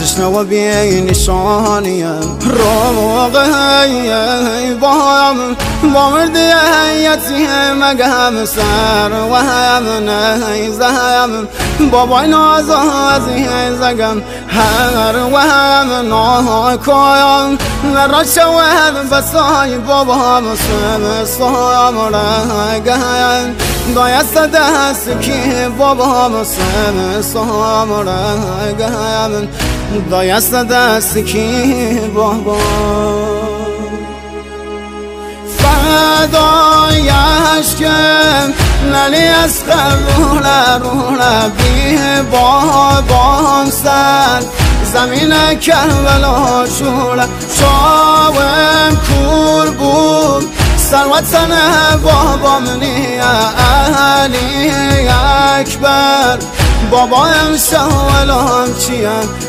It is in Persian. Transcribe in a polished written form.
تشنه و بی نشانیم روغی با مردی یتیم اگم سر و هم نیزم بابای نازازی زگم هر و هم ناکایم نرا شود بسای بابا مسلم سام رگم دایست دست کی بابا مسلم سام رگم دایست دست کی بابا فدای عشقم نلی از روله بی بابام سر زمین کربلا شوله شاوم کور بود سروتن بابام نیا علی اکبر بابایم شاولام چیم